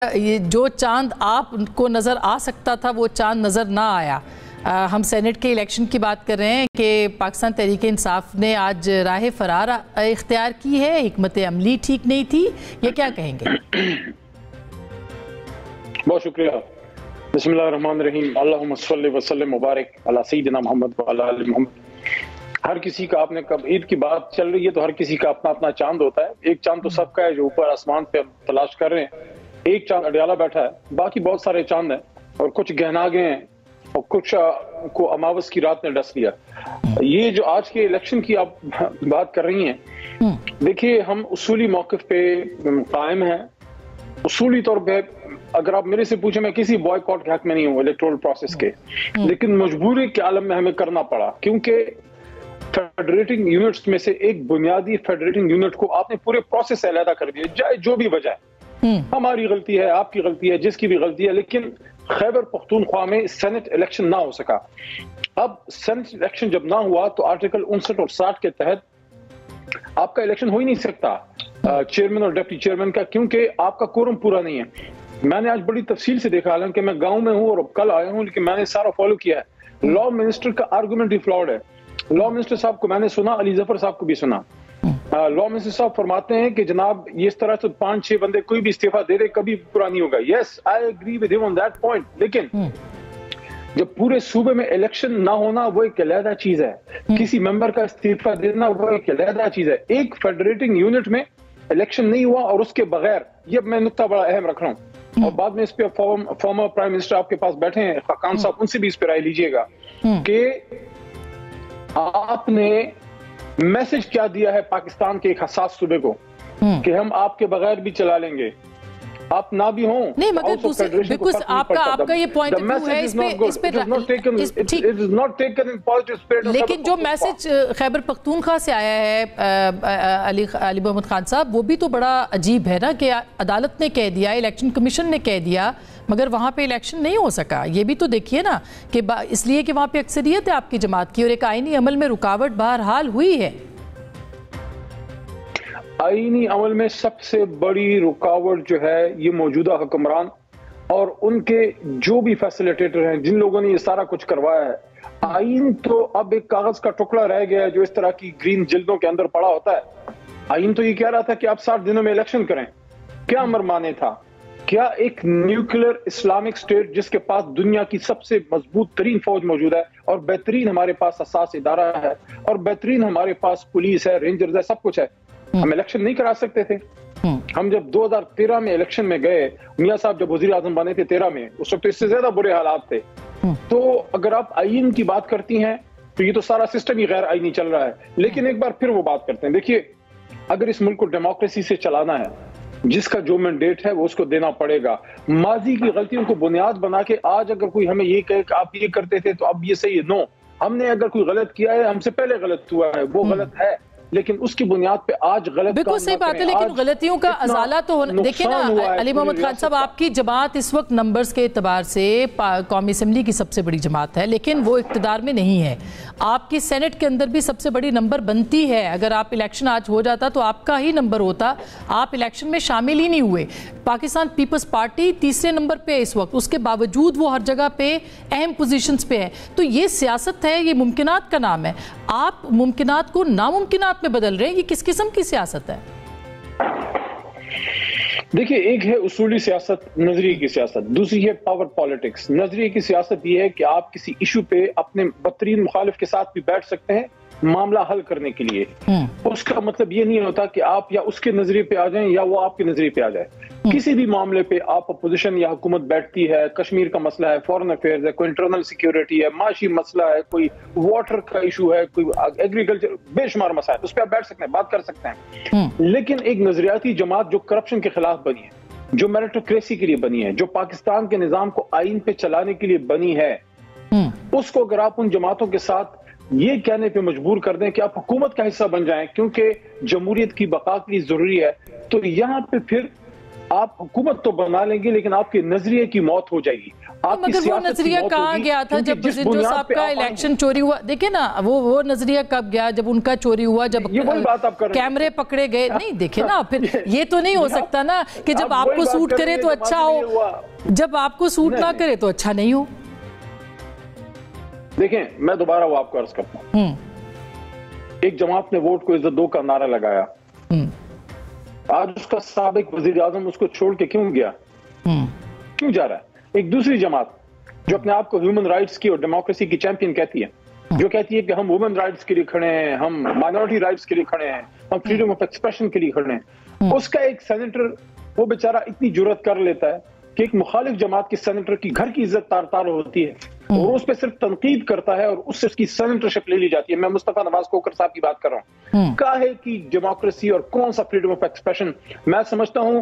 یہ جو چاند آپ کو نظر آ سکتا تھا وہ چاند نظر نہ آیا۔ ہم سینٹ کے الیکشن کی بات کر رہے ہیں کہ پاکستان تحریک انصاف نے آج راہ فرار اختیار کی ہے، حکمت عملی ٹھیک نہیں تھی، یہ کیا کہیں گے؟ بہت شکریہ۔ بسم اللہ الرحمن الرحیم، اللہم صلی وسلم مبارک علی سیدنا محمد وعلی آل محمد۔ ہر کسی کا آپ نے کب عید کی بات چل رہی ہے تو ہر کسی کا اپنا اپنا چاند ہوتا ہے۔ ایک چاند تو سب کا ہے جو اوپر آسمان پہ تلاش کر رہے ہیں، ایک چاند اڈیالہ بیٹھا ہے، باقی بہت سارے چاند ہیں اور کچھ گہناگے ہیں اور کچھ کو اماوس کی رات نے ڈس لیا۔ یہ جو آج کے الیکشن کی آپ بات کر رہی ہیں، دیکھیے ہم اصولی موقف پہ قائم ہیں۔ اصولی طور پہ اگر آپ میرے سے پوچھیں، میں کسی بوائے کاٹ کے حق میں نہیں ہوں الیکٹورل پروسیس کے، لیکن مجبوری کے عالم میں ہمیں کرنا پڑا، کیونکہ فیڈریٹنگ یونٹس میں سے ایک بنیادی فیڈریٹنگ یونٹ کو آپ نے پورے پروسیس سے علیحدہ کر دیا، چاہے جو بھی وجہ ہے۔ ہماری غلطی ہے، آپ کی غلطی ہے، جس کی بھی غلطی ہے، لیکن خیبر پختونخوا میں سینٹ الیکشن نہ ہو سکا۔ اب سینٹ الیکشن جب نہ ہوا تو آرٹیکل 59 اور 60 کے تحت آپ کا الیکشن ہو ہی نہیں سکتا چیئرمین اور ڈپٹی چیئرمین کا، کیونکہ آپ کا کورم پورا نہیں ہے۔ میں نے آج بڑی تفصیل سے دیکھا، حالانکہ میں گاؤں میں ہوں اور کل آیا ہوں، لیکن میں نے سارا فالو کیا ہے۔ لا منسٹر کا آرگومنٹ ہی فلاڈ ہے۔ لا منسٹر صاحب کو میں نے سنا، علی ظفر صاحب کو بھی سنا۔ لا منسٹر صاحب فرماتے ہیں کہ جناب یہ اس طرح سے 5-6 بندے کوئی بھی استعفیٰ دے دے کبھی پورا نہیں ہوگا۔ یس، آئی ایگری ود ہم آن دیٹ پوائنٹ، لیکن جب پورے صوبے میں الیکشن نہ ہونا وہ ایک علیحدہ چیز ہے، کسی ممبر کا استعفیٰ دینا وہ ایک علیحدہ چیز ہے۔ ایک فیڈریٹنگ یونٹ میں الیکشن نہیں ہوا اور اس کے بغیر، یہ میں نقطہ بڑا اہم رکھ رہا ہوں، اور بعد میں اس پہ فارمر پرائم منسٹر آپ کے پاس بیٹھے ہیں خاقان صاحب، ان سے بھی اس پہ رائے لیجئے گا کہ آپ نے میسج کیا دیا ہے پاکستان کے ایک حساس صوبے کو کہ ہم آپ کے بغیر بھی چلا لیں گے، آپ نہ بھی ہوں۔ نہیں، مگر بالکل آپ کا یہ پوائنٹ ہے، لیکن جو میسج خیبر پختونخوا سے آیا ہے علی محمد خان صاحب، وہ بھی تو بڑا عجیب ہے نا، کہ عدالت نے کہہ دیا، الیکشن کمیشن نے کہہ دیا، مگر وہاں پہ الیکشن نہیں ہو سکا۔ یہ بھی تو دیکھیے نا کہ اس لیے کہ وہاں پہ اکثریت ہے آپ کی جماعت کی، اور ایک آئینی عمل میں رکاوٹ بہرحال ہوئی ہے۔ آئینی عمل میں سب سے بڑی رکاوٹ جو ہے یہ موجودہ حکمران اور ان کے جو بھی فیسیلیٹیٹر ہیں، جن لوگوں نے یہ سارا کچھ کروایا ہے۔ آئین تو اب ایک کاغذ کا ٹکڑا رہ گیا ہے جو اس طرح کی گرین جلدوں کے اندر پڑا ہوتا ہے۔ آئین تو یہ کہہ رہا تھا کہ آپ 60 دنوں میں الیکشن کریں، کیا مرمانے تھا؟ کیا ایک نیوکلیر اسلامک سٹیٹ جس کے پاس دنیا کی سب سے مضبوط ترین فوج موجود ہے اور بہترین ہمارے پاس حساس ادارہ ہے اور بہترین ہمارے پاس پولیس ہے، رینجرز ہے، سب کچھ ہے، ہم الیکشن نہیں کرا سکتے تھے؟ ہم جب 2013 میں الیکشن میں گئے، میاں صاحب جب وزیر اعظم بنے تھے 13 میں، اس وقت اس سے زیادہ برے حالات تھے۔ تو اگر آپ آئین کی بات کرتی ہیں تو یہ تو سارا سسٹم ہی غیر آئینی چل رہا ہے۔ لیکن ایک بار پھر وہ بات کرتے ہیں، دیکھیے اگر اس ملک کو ڈیموکریسی سے چلانا ہے، جس کا جو مینڈیٹ ہے وہ اس کو دینا پڑے گا۔ ماضی کی غلطیوں کو بنیاد بنا کے آج اگر کوئی ہمیں یہ کہے کہ آپ یہ کرتے تھے تو اب یہ صحیح ہے، نو، ہم نے اگر کوئی غلط کیا ہے، ہم سے پہلے غلط ہوا ہے، وہ غلط ہے، لیکن اس کی بنیاد پہ آج غلط بالکل صحیح بات ہے، لیکن غلطیوں کا ازالہ تو ہونا۔ دیکھیں نا علی محمد خان صاحب، آپ کی جماعت اس وقت نمبرز کے اعتبار سے قومی اسمبلی کی سب سے بڑی جماعت ہے، لیکن وہ اقتدار میں نہیں ہے۔ آپ کی سینٹ کے اندر بھی سب سے بڑی نمبر بنتی ہے، اگر آپ الیکشن آج ہو جاتا تو آپ کا ہی نمبر ہوتا، آپ الیکشن میں شامل ہی نہیں ہوئے۔ پاکستان پیپلز پارٹی تیسرے نمبر پہ اس وقت، اس کے باوجود وہ ہر جگہ پہ اہم پوزیشنز پہ ہے۔ تو یہ سیاست ہے، یہ ممکنات کا نام ہے، آپ ممکنات کو ناممکنات میں بدل رہے ہیں، یہ کس قسم کی سیاست ہے؟ دیکھیں، ایک ہے اصولی سیاست، نظریے کی سیاست، دوسری ہے پاور پالیٹکس۔ نظریے کی سیاست یہ ہے کہ آپ کسی ایشو پہ اپنے بدترین مخالف کے ساتھ بھی بیٹھ سکتے ہیں معاملہ حل کرنے کے لیے۔ اس کا مطلب یہ نہیں ہوتا کہ آپ یا اس کے نظریے پہ آ جائیں یا وہ آپ کے نظریے پہ آ جائے۔ کسی بھی معاملے پہ آپ اپوزیشن یا حکومت بیٹھتی ہے، کشمیر کا مسئلہ ہے، فورن افیئرز ہے، کوئی انٹرنل سیکیورٹی ہے، معاشی مسئلہ ہے، کوئی واٹر کا ایشو ہے، کوئی ایگریکلچر، بے شمار مسائل، اس پہ آپ بیٹھ سکتے ہیں، بات کر سکتے ہیں۔ لیکن ایک نظریاتی جماعت جو کرپشن کے خلاف بنی ہے، جو میرٹوکریسی کے لیے بنی ہے، جو پاکستان کے نظام کو آئین پہ چلانے کے لیے بنی ہے، اس کو اگر آپ ان جماعتوں کے ساتھ یہ کہنے پہ مجبور کر دیں کہ آپ حکومت کا حصہ بن جائیں کیونکہ جمہوریت کی بقا کے لیے ضروری ہے، تو یہاں پہ پھر آپ حکومت تو بنا لیں گے لیکن آپ کے نظریے کی موت ہو جائے گی. مگر وہ نظریہ کہاں گیا تھا جب بزنجو صاحب کا الیکشن چوری ہوا؟ دیکھیں نا وہ نظریہ کب گیا جب ان کا چوری ہوا, جب کیمرے پکڑے گئے. نہیں دیکھیں نا, پھر یہ تو نہیں ہو سکتا نا کہ جب آپ کو سوٹ کرے تو اچھا ہو, جب آپ کو سوٹ نہ کرے تو اچھا نہیں ہو. دیکھیں میں دوبارہ وہ آپ کو عرض کرتا ہوں, ایک جماعت نے ووٹ کو عزت دو کا نعرہ لگایا, آج اس کا سابق وزیر اعظم اس کو چھوڑ کے کیوں گیا, کیوں جا رہا ہے؟ ایک دوسری جماعت جو اپنے آپ کو ہیومن رائٹس کی اور ڈیموکریسی کی چیمپئن کہتی ہے, جو کہتی ہے کہ ہم وومن رائٹس کے لیے کھڑے ہیں, ہم مائنورٹی رائٹس کے لیے کھڑے ہیں, ہم فریڈم آف ایکسپریشن کے لیے کھڑے ہیں, اس کا ایک سینیٹر وہ بیچارہ اتنی جرات کر لیتا ہے کہ ایک مخالف جماعت کے سینیٹر کی گھر کی عزت تار تار ہوتی ہے اور اس پہ صرف تنقید کرتا ہے اور اس سے اس کی سینیٹرشپ لے لی جاتی ہے. میں مصطفیٰ نواز کوکر صاحب کی بات کر رہا ہوں. کاہے کی ڈیموکریسی اور کون سا فریڈم آف ایکسپریشن؟ میں سمجھتا ہوں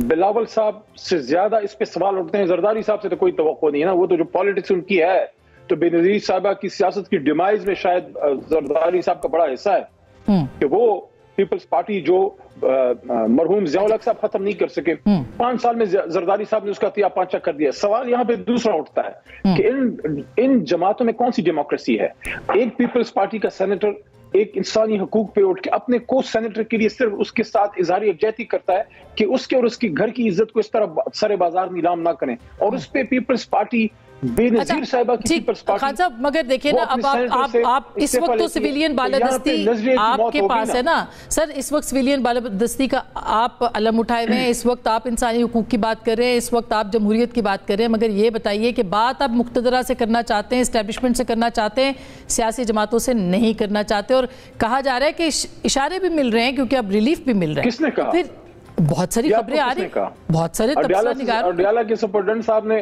بلاول صاحب سے زیادہ اس پہ سوال اٹھتے ہیں. زرداری صاحب سے تو کوئی توقع نہیں ہے نا, وہ تو جو پالیٹکس ان کی ہے, تو بے نظیر صاحبہ کی سیاست کی ڈیمائز میں شاید زرداری صاحب کا بڑا حصہ ہے کہ وہ پیپلز پارٹی جو مرحوم ضیاء الحق صاحب ختم نہیں کر سکے, 5 سال میں زرداری صاحب نے اس کا تیا پانچا کر دیا. سوال یہاں پہ دوسرا اٹھتا ہے کہ ان جماعتوں میں کون سی ڈیموکریسی ہے؟ ایک پیپلز پارٹی کا سینیٹر ایک انسانی حقوق پہ اٹھ کے اپنے کو سینیٹر کے لیے صرف اس کے ساتھ اظہار یکجہتی کرتا ہے کہ اس کے اور اس کی گھر کی عزت کو اس طرح سر بازار نیلام نہ کریں, اور اس پہ پیپلز پارٹی بے نظیر صاحبہ کی پیپلز پارٹی. خان صاحب مگر دیکھیں نا, اب آپ اس وقت تو سویلین بالادستی آپ کے پاس ہے نا سر, اس وقت سویلین بالادستی کا آپ علم اٹھائے ہوئے ہیں, اس وقت آپ انسانی حقوق کی بات کر رہے ہیں, اس وقت آپ جمہوریت کی بات کر رہے ہیں, مگر یہ بتائیے کہ بات آپ مقتدرہ سے کرنا چاہتے ہیں, اسٹیبلشمنٹ سے کرنا چاہتے ہیں, سیاسی جماعتوں سے نہیں کرنا چاہتے, اور کہا جا رہا ہے کہ اشارے بھی مل رہے ہیں کیونکہ اب ریلیف بھی مل رہے ہیں. کس نے کہا؟ بہت ساری خبریں آ رہی ہیں, بہت سارے تبصرہ نگار. اڈیالہ کے سپرڈنٹ صاحب نے,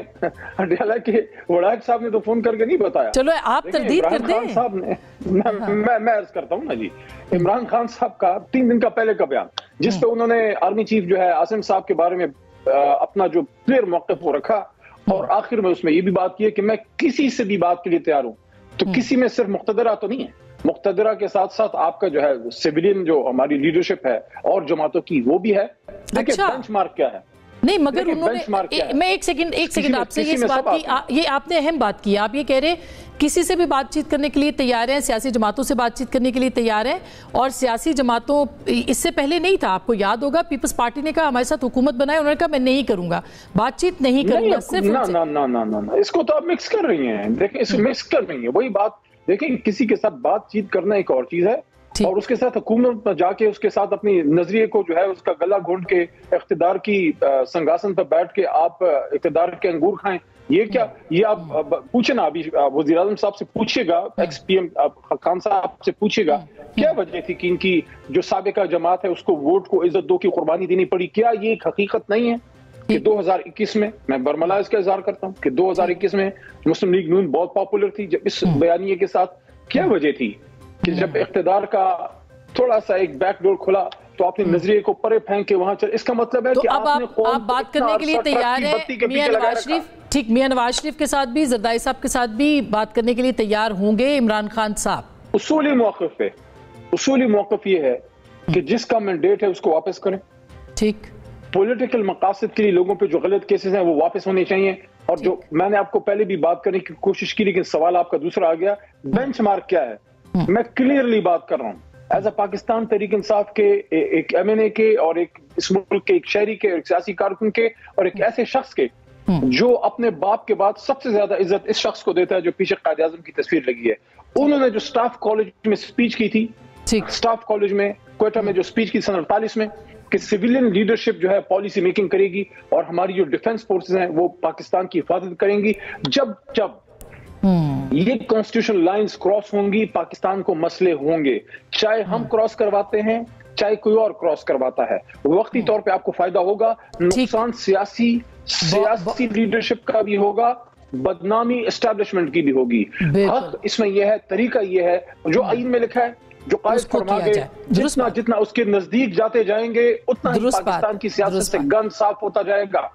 اڈیالہ کے وڑائک صاحب نے تو فون کر کے نہیں بتایا. چلو آپ تردید کر دیں. عمران خان صاحب نے, میں عرض کرتا ہوں نا جی, عمران خان صاحب کا 3 دن کا پہلے کا بیان جس پہ انہوں نے آرمی چیف جو ہے عاصم صاحب کے بارے میں اپنا جو کلیئر موقف وہ رکھا, اور آخر میں اس میں یہ بھی بات کی ہے کہ میں کسی سے بھی بات کے لیے تیار ہوں. تو کسی میں صرف مقتدرہ تو نہیں ہے, مقتدرہ کے ساتھ ساتھ آپ کا جو ہے سیویلین جو ہماری لیڈرشپ ہے اور جماعتوں کی وہ بھی ہے. دیکھیں بینچ مارک کیا ہے. نہیں مگر انہوں نے, میں ایک سیکنڈ آپ سے یہ بات کی, یہ آپ نے اہم بات کی. آپ یہ کہہ رہے کسی سے بھی بات چیت کرنے کے لیے تیار ہیں, سیاسی جماعتوں سے بات چیت کرنے کے لیے تیار ہیں, اور سیاسی جماعتوں اس سے پہلے نہیں تھا. آپ کو یاد ہوگا پیپلز پارٹی نے کہا ہمارے ساتھ حکومت بنائے, انہوں نے کہا میں نہیں کروں گا, بات چیت نہیں کروں گا, صرف نا اس کو تو آپ مکس کر رہی ہیں. دیکھیں اس مکس کر رہی ہیں وہی بات. دیکھیں کسی کے ساتھ بات چیت کرنا ایک اور چیز ہے, اور اس کے ساتھ حکومت میں جا کے اس کے ساتھ اپنی نظریے کو جو ہے اس کا گلا گھونٹ کے اقتدار کی سنگاسن پر بیٹھ کے آپ اقتدار کے انگور کھائیں, یہ کیا؟ یہ آپ پوچھیں نا, ابھی وزیر اعظم صاحب سے پوچھیے گا, ایکس پی ایم خان صاحب سے پوچھیے گا کیا وجہ تھی کہ ان کی جو سابقہ جماعت ہے اس کو ووٹ کو عزت دو کی قربانی دینی پڑی. کیا یہ ایک حقیقت نہیں ہے کہ 2021 میں برملا اس کا اظہار کرتا ہوں کہ 2021 میں مسلم لیگ نون بہت پاپولر تھی. جب اس بیانیے کے ساتھ کیا وجہ تھی کہ جب اقتدار کا تھوڑا سا ایک بیک ڈور کھلا تو آپ نے نظریے کو پرے پھینک کے وہاں چل. اس کا مطلب ہے کہ آپ بات کرنے کے لیے تیار ہیں میاں نواز شریف, ٹھیک, میاں نواز شریف کے ساتھ بھی, زرداری صاحب کے ساتھ بھی بات کرنے کے لیے تیار ہوں گے عمران خان صاحب؟ اصولی موقف یہ ہے کہ جس کا مینڈیٹ ہے اس کو واپس کریں. ٹھیک, پولیٹیکل مقاصد کے لیے لوگوں پہ جو غلط کیسز ہیں وہ واپس ہونے چاہیے. اور جو میں نے آپ کو پہلے بھی بات کرنے کی کوشش کی لیکن سوال آپ کا دوسرا آ گیا, بینچ مارک کیا ہے. میں کلیئرلی بات کر رہا ہوں ایز اے پاکستان تحریک انصاف کے ایک ایم این اے کے, اور ایک اس ملک کے ایک شہری کے, ایک سیاسی کارکن کے, اور ایک ایسے شخص کے جو اپنے باپ کے بعد سب سے زیادہ عزت اس شخص کو دیتا ہے جو پیچھے قائد اعظم کی تصویر لگی ہے. انہوں نے جو سٹاف کالج میں سپیچ کی تھی, سٹاف کالج میں کوئٹہ میں جو سپیچ کی 1948 میں, کہ سویلین لیڈرشپ جو ہے پالیسی میکنگ کرے گی اور ہماری جو ڈیفنس فورسز ہیں وہ پاکستان کی حفاظت کریں گی. جب یہ کانسٹیٹیوشن لائنز کراس ہوں گی پاکستان کو مسئلے ہوں گے, چاہے ہم کراس کرواتے ہیں چاہے کوئی اور کراس کرواتا ہے. وقتی طور پہ آپ کو فائدہ ہوگا, نقصان سیاسی لیڈرشپ کا بھی ہوگا, بدنامی اسٹیبلشمنٹ کی بھی ہوگی. حق اس میں یہ ہے, طریقہ یہ ہے جو آئین میں لکھا ہے, جو قائد فرما گے جتنا اس کے نزدیک جاتے جائیں گے اتنا ہی پاکستان کی سیاست سے گند صاف ہوتا جائے گا.